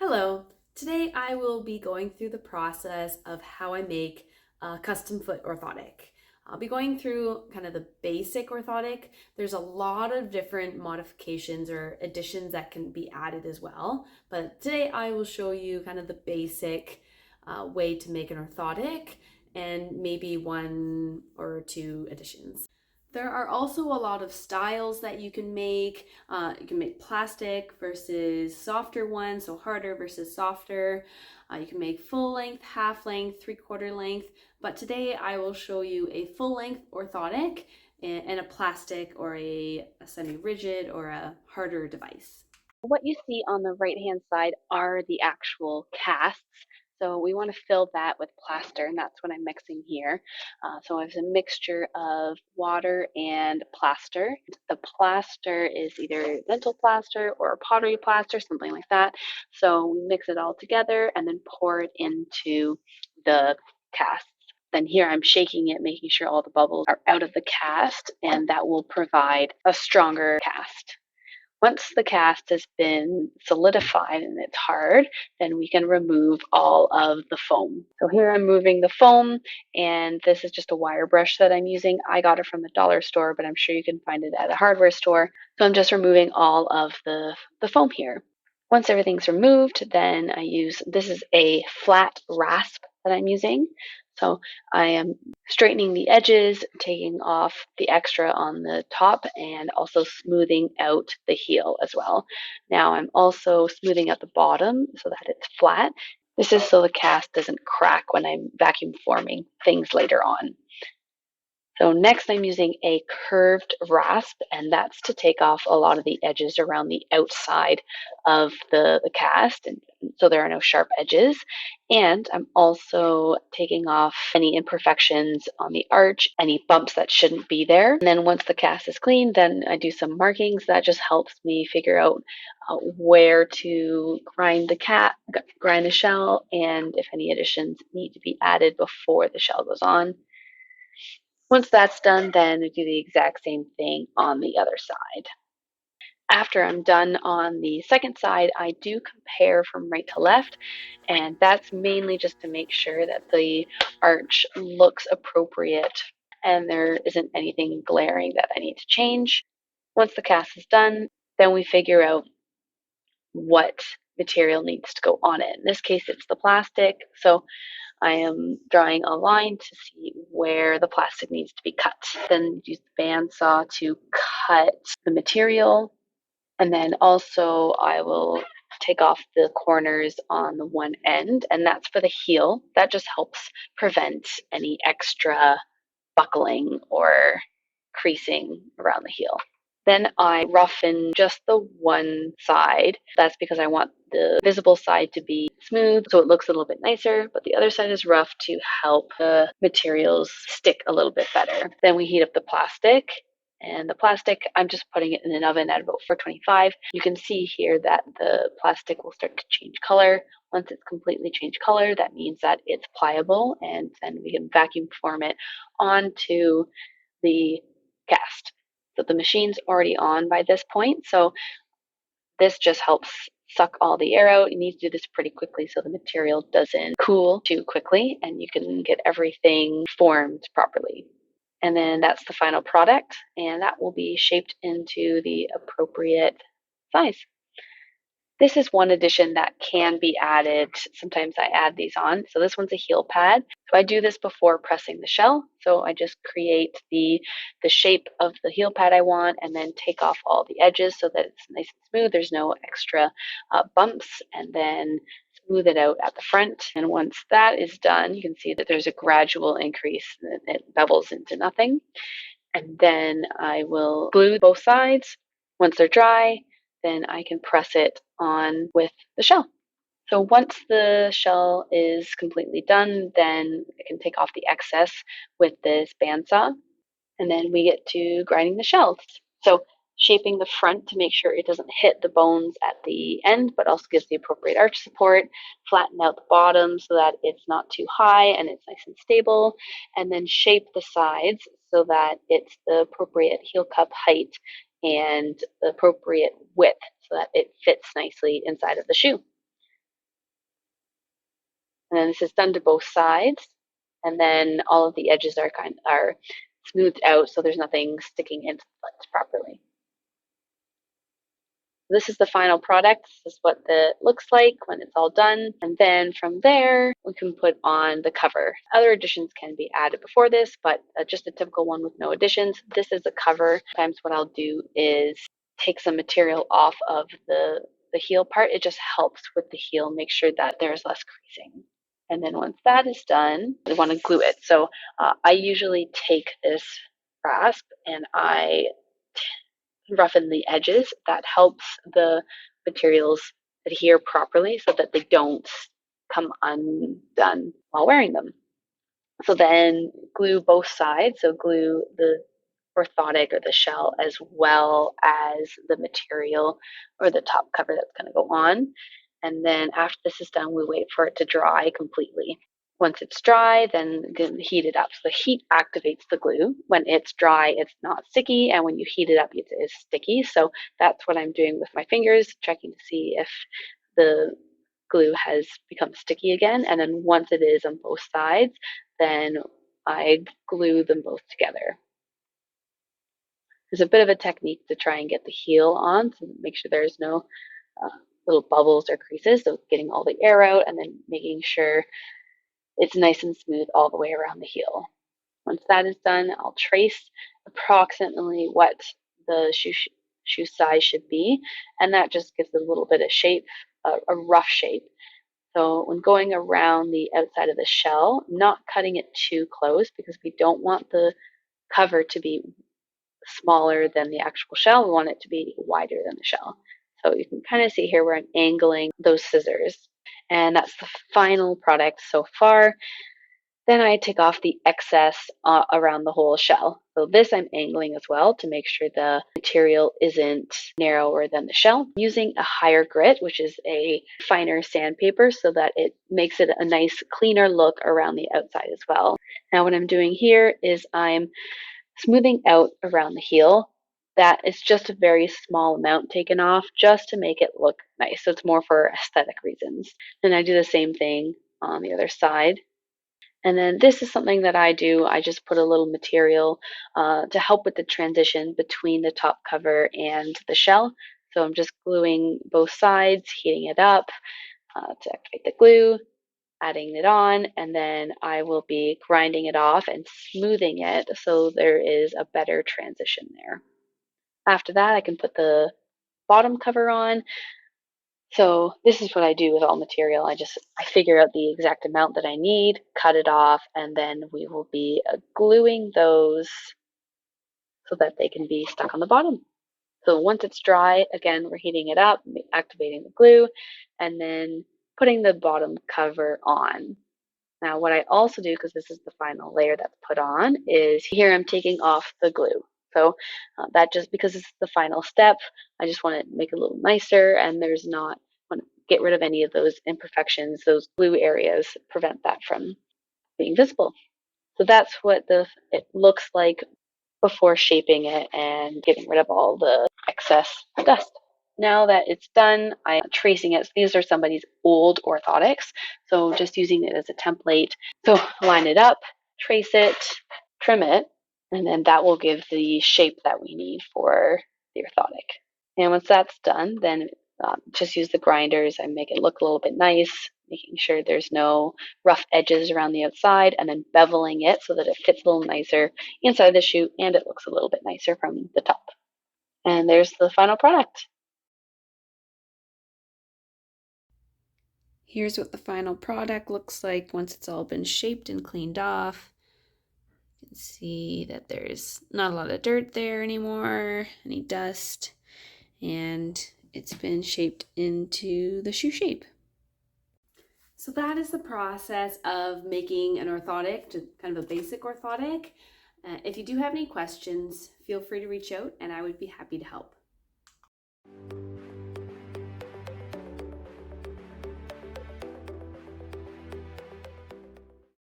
Hello. Today I will be going through the process of how I make a custom foot orthotic. I'll be going through kind of the basic orthotic. There's a lot of different modifications or additions that can be added as well, but today I will show you kind of the basic way to make an orthotic and maybe one or two additions. There are also a lot of styles that you can make. You can make plastic versus softer ones, so harder versus softer. You can make full length, half length, 3/4 length. But today I will show you a full length orthotic and a plastic or a semi-rigid or a harder device. What you see on the right-hand side are the actual casts. So we want to fill that with plaster, and that's what I'm mixing here. So it's a mixture of water and plaster. The plaster is either dental plaster or pottery plaster, something like that. So we mix it all together and then pour it into the casts. Then here I'm shaking it, making sure all the bubbles are out of the cast, and that will provide a stronger cast. Once the cast has been solidified and it's hard, then we can remove all of the foam. So here I'm moving the foam, and this is just a wire brush that I'm using. I got it from the dollar store, but I'm sure you can find it at a hardware store. So I'm just removing all of the foam here. Once everything's removed, then this is a flat rasp that I'm using. So I am straightening the edges, taking off the extra on the top, and also smoothing out the heel as well. Now I'm also smoothing out the bottom so that it's flat. This is so the cast doesn't crack when I'm vacuum forming things later on. So next I'm using a curved rasp, and that's to take off a lot of the edges around the outside of the cast, and so there are no sharp edges. And I'm also taking off any imperfections on the arch, any bumps that shouldn't be there. And then once the cast is clean, then I do some markings. That just helps me figure out where to grind the shell, and if any additions need to be added before the shell goes on. Once that's done, then we do the exact same thing on the other side. After I'm done on the second side, I do compare from right to left, and that's mainly just to make sure that the arch looks appropriate and there isn't anything glaring that I need to change. Once the cast is done, then we figure out what material needs to go on it. In this case, it's the plastic, so I am drawing a line to see where the plastic needs to be cut. Then use the bandsaw to cut the material. And then also I will take off the corners on the one end, and that's for the heel. That just helps prevent any extra buckling or creasing around the heel. Then I roughen just the one side. That's because I want the visible side to be smooth so it looks a little bit nicer, but the other side is rough to help the materials stick a little bit better. Then we heat up the plastic. And the plastic, I'm just putting it in an oven at about 425. You can see here that the plastic will start to change color. Once it's completely changed color, that means that it's pliable, and then we can vacuum form it onto the cast. So the machine's already on by this point, so this just helps suck all the air out. You need to do this pretty quickly so the material doesn't cool too quickly and you can get everything formed properly. And then that's the final product, and that will be shaped into the appropriate size. This is one addition that can be added. Sometimes I add these on. So this one's a heel pad. So I do this before pressing the shell. So I just create the shape of the heel pad I want, and then take off all the edges so that it's nice and smooth. There's no extra bumps, and then smooth it out at the front. And once that is done, you can see that there's a gradual increase. It bevels into nothing. And then I will glue both sides. Once they're dry, then I can press it on with the shell. So once the shell is completely done, then I can take off the excess with this bandsaw, and then we get to grinding the shells. So shaping the front to make sure it doesn't hit the bones at the end, but also gives the appropriate arch support. Flatten out the bottom so that it's not too high and it's nice and stable, and then shape the sides so that it's the appropriate heel cup height and the appropriate width so that it fits nicely inside of the shoe. And then this is done to both sides. And then all of the edges are smoothed out so there's nothing sticking into the foot properly. This is the final product. This is what it looks like when it's all done. And then from there, we can put on the cover. Other additions can be added before this, but just a typical one with no additions. This is the cover. Sometimes what I'll do is take some material off of the heel part. It just helps with the heel, make sure that there's less creasing. And then once that is done, we want to glue it. So I usually take this rasp and I roughen the edges. That helps the materials adhere properly so that they don't come undone while wearing them. So then glue both sides. So glue the orthotic or the shell as well as the material or the top cover that's going to go on. And then after this is done, we wait for it to dry completely. Once it's dry, then heat it up. So the heat activates the glue. When it's dry, it's not sticky, and when you heat it up, it is sticky. So that's what I'm doing with my fingers, checking to see if the glue has become sticky again. And then once it is on both sides, then I glue them both together. There's a bit of a technique to try and get the heel on to make sure there's no little bubbles or creases. So getting all the air out and then making sure it's nice and smooth all the way around the heel. Once that is done, I'll trace approximately what the shoe size should be, and that just gives it a little bit of shape, a rough shape. So when going around the outside of the shell, not cutting it too close because we don't want the cover to be smaller than the actual shell. We want it to be wider than the shell. So you can kind of see here where I'm angling those scissors. And that's the final product so far. Then I take off the excess around the whole shell. So this I'm angling as well to make sure the material isn't narrower than the shell. Using a higher grit, which is a finer sandpaper, so that it makes it a nice cleaner look around the outside as well. Now what I'm doing here is I'm smoothing out around the heel. That is just a very small amount taken off just to make it look nice. So it's more for aesthetic reasons. And I do the same thing on the other side. And then this is something that I do. I just put a little material to help with the transition between the top cover and the shell. So I'm just gluing both sides, heating it up to activate the glue, adding it on, and then I will be grinding it off and smoothing it so there is a better transition there. After that, I can put the bottom cover on. So this is what I do with all material. I figure out the exact amount that I need, cut it off, and then we will be gluing those so that they can be stuck on the bottom. So once it's dry, again, we're heating it up, activating the glue, and then putting the bottom cover on. Now, what I also do, because this is the final layer that's put on, is here I'm taking off the glue. So that just because this is the final step, I just want to make it a little nicer, and there's not want to get rid of any of those imperfections, those glue areas, prevent that from being visible. So that's what it looks like before shaping it and getting rid of all the excess dust. Now that it's done, I'm tracing it. So these are somebody's old orthotics, so just using it as a template. So line it up, trace it, trim it, and then that will give the shape that we need for the orthotic. And once that's done, then just use the grinders and make it look a little bit nice, making sure there's no rough edges around the outside, and then beveling it so that it fits a little nicer inside the shoe and it looks a little bit nicer from the top. And there's the final product. Here's what the final product looks like once it's all been shaped and cleaned off. You can see that there's not a lot of dirt there anymore, any dust, and it's been shaped into the shoe shape. So that is the process of making an orthotic, just kind of a basic orthotic. If you do have any questions, feel free to reach out and I would be happy to help.